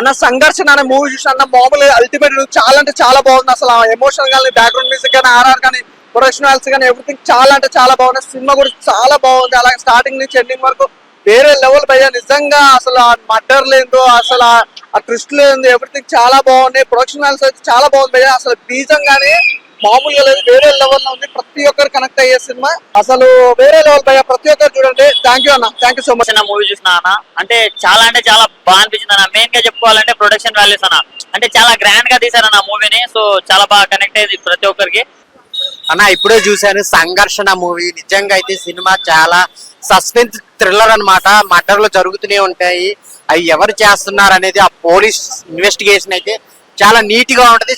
అన్న సంఘర్షణ అనే మూవీ చూసిన మామూలు అల్టిమేట్ చాలా అంటే చాలా బాగుంది. అసలు ఎమోషన్ కానీ బ్యాక్గ్రౌండ్ మ్యూజిక్ కానీ ఆర్ఆర్ కానీ ప్రొఫెషనల్స్ కానీ ఎవ్రీథింగ్ చాలా అంటే చాలా బాగుంది. సినిమా కూడా చాలా బాగుంది. అలాగే స్టార్టింగ్ నుంచి ఎండింగ్ వరకు వేరే లెవెల్ భయ్యా. నిజంగా అసలు ఆ మర్డర్ లేదు, అసలు ఆ ట్విస్ట్ లేదు, ఎవ్రీథింగ్ చాలా బాగున్నాయి. ప్రొడక్షనల్స్ అయితే చాలా బాగుంది భయ్యా. అసలు బీజం కానీ మామూలుగా లేదు, వేరే లెవెల్ లో ఉంది. ప్రతి ఒక్కరు కనెక్ట్ అయ్యే సినిమా, అసలు వేరే లెవెల్ భయ్యా. ప్రతి ఒక్కరు చూడండి. థ్యాంక్ యూ అన్న, thank you so much. Movie చూసిన అన్న అంటే చాలా బాగా అనిపించింది అన్న. మెయిన్ గా చెప్పుకోవాలంటే ప్రొడక్షన్ వాల్యూస్ అన్న, అంటే చాలా గ్రాండ్ గా తీసారన్న మూవీని. సో చాలా బాగా కనెక్ట్ అయ్యింది ప్రతి ఒక్కరికి అన్న. ఇప్పుడే చూశాను సంఘర్షణ మూవీ. నిజంగా అయితే సినిమా చాలా సస్పెన్స్ థ్రిల్లర్ అన్నమాట. మర్డర్లు జరుగుతూనే ఉంటాయి, అవి ఎవరు చేస్తున్నారు అనేది ఆ పోలీస్ ఇన్వెస్టిగేషన్ అయితే చాలా నీట్ గా ఉంటది.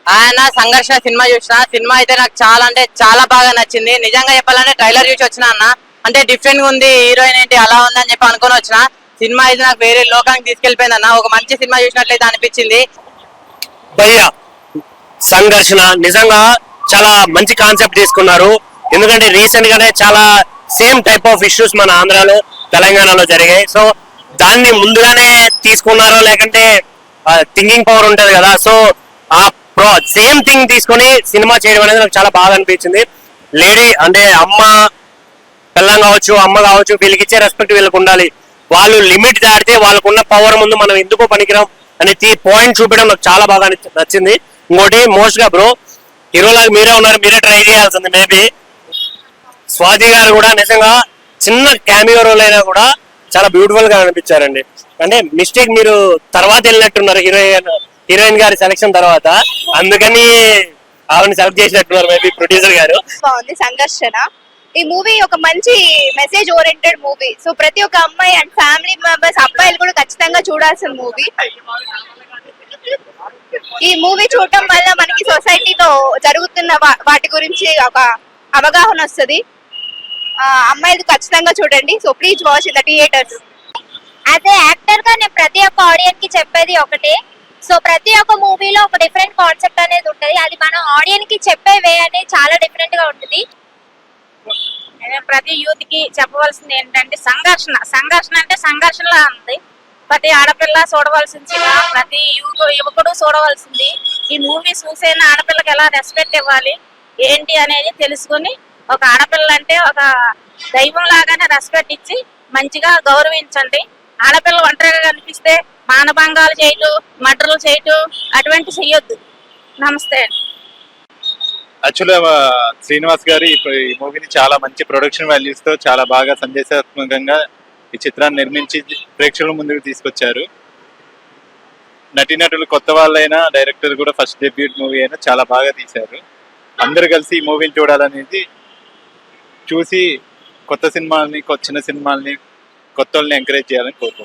ఆయన సంఘర్షణ సినిమా చూసిన సినిమా అయితే నాకు చాలా అంటే చాలా బాగా నచ్చింది. నిజంగా చెప్పాలంటే ట్రైలర్ చూసి వచ్చిన అన్న, అంటే డిఫరెంట్ గా ఉంది, హీరోయిన్ ఏంటి అలా ఉందని చెప్పి అనుకుని వచ్చిన. సినిమా అయితే నాకు వేరే లోకానికి తీసుకెళ్లిపోయింది అన్న. ఒక మంచి సినిమా చూసినట్లయితే అనిపించింది భయ్యా. సంఘర్షణ నిజంగా చాలా మంచి కాన్సెప్ట్ తీసుకున్నారు. ఎందుకంటే రీసెంట్ గానే చాలా సేమ్ టైప్ ఆఫ్ ఇష్యూస్ మన ఆంధ్రాలో తెలంగాణలో జరిగాయి. సో దాన్ని ముందుగానే తీసుకున్నారో లేకంటే థింకింగ్ పవర్ ఉంటది కదా, సో ఆ సేమ్ థింగ్ తీసుకొని సినిమా చేయడం అనేది నాకు చాలా బాగా అనిపించింది. లేడీ అంటే అమ్మ పిల్లం కావచ్చు, అమ్మ కావచ్చు, వీళ్ళకి ఇచ్చే రెస్పెక్ట్ వీళ్ళకి ఉండాలి. వాళ్ళు లిమిట్ దాటితే వాళ్ళకున్న పవర్ ముందు మనం ఎందుకో పనికిరాం అనే పాయింట్ చూపించడం నాకు చాలా బాగా నచ్చింది. ఇంకోటి మోస్ట్ గా బ్రో, హీరోలాగా మీరే ఉన్నారు, మీరే ట్రై చేయాల్సింది. మేబీ స్వాతి గారు కూడా నిజంగా చిన్న క్యామియో రోల్ అయినా కూడా చాలా బ్యూటిఫుల్ గా అనిపించారండి. అంటే మిస్టేక్ మీరు తర్వాత వెళ్ళినట్టున్నారు హీరోయిన్ గారి సెలక్షన్ తర్వాత, అందుకని ఆవిడని సెలెక్ట్ చేసినట్టున్నారు మేబీ ప్రొడ్యూసర్ గారు. బాగుంది సంఘర్షణ. ఈ మూవీ ఒక మంచి మెసేజ్ ఓరియంటెడ్ మూవీ. సో ప్రతి ఒక్క అమ్మాయి అండ్ ఫ్యామిలీ మెంబర్స్ అబ్బాయిలు కూడా ఖచ్చితంగా చూడాల్సిన మూవీ. ఈ మూవీ చూడటం వల్ల మనకి సొసైటీలో జరుగుతున్న వాటి గురించి ఒక అవగాహన వస్తుంది. అమ్మాయిలు ఖచ్చితంగా చూడండి. So please watch in the theatres. As a actor గా నేను ప్రతి ఒక్క ఆడియన్స్ కి చెప్పేది ఒకటే. సో ప్రతి ఒక్క మూవీలో ఒక డిఫరెంట్ కాన్సెప్ట్ అనేది ఉంటుంది. అది మనం ఆడియన్స్ కి చెప్పే వే అనేది చాలా డిఫరెంట్ గా ఉంటుంది. ప్రతి యూత్ కి చెప్పవలసింది ఏంటంటే సంఘర్షణ అంటే సంఘర్షణలా ఉంది. ప్రతి ఆడపిల్ల చూడవలసింది సినిమా, ప్రతి యువకుడు చూడవలసింది. ఈ మూవీ చూసైన ఆడపిల్లకి ఎలా రెస్పెక్ట్ ఇవ్వాలి ఏంటి అనేది తెలుసుకుని, ఒక ఆడపిల్ల అంటే ఒక దైవం లాగానే రెస్పెక్ట్ ఇచ్చి మంచిగా గౌరవించండి. ఆడపిల్ల ఒంటరిగా కనిపిస్తే మానభంగాలు చేయటం, మర్డర్లు చేయటం అటువంటి చెయ్యొద్దు. నమస్తే. యాక్చువల్గా శ్రీనివాస్ గారు ఈ మూవీని చాలా మంచి ప్రొడక్షన్ వాల్యూస్ తో చాలా బాగా సందేశాత్మకంగా ఈ చిత్రాన్ని నిర్మించి ప్రేక్షకుల ముందుకు తీసుకొచ్చారు. నటీనటులు కొత్త వాళ్ళైనా, డైరెక్టర్ కూడా ఫస్ట్ డెబ్యూట్ మూవీ అయినా చాలా బాగా తీశారు. అందరు కలిసి ఈ మూవీని చూడాలనేది, చూసి కొత్త సినిమాల్ని, చిన్న సినిమాల్ని, కొత్త వాళ్ళని ఎంకరేజ్ చేయాలని కోరుకుంటున్నాను.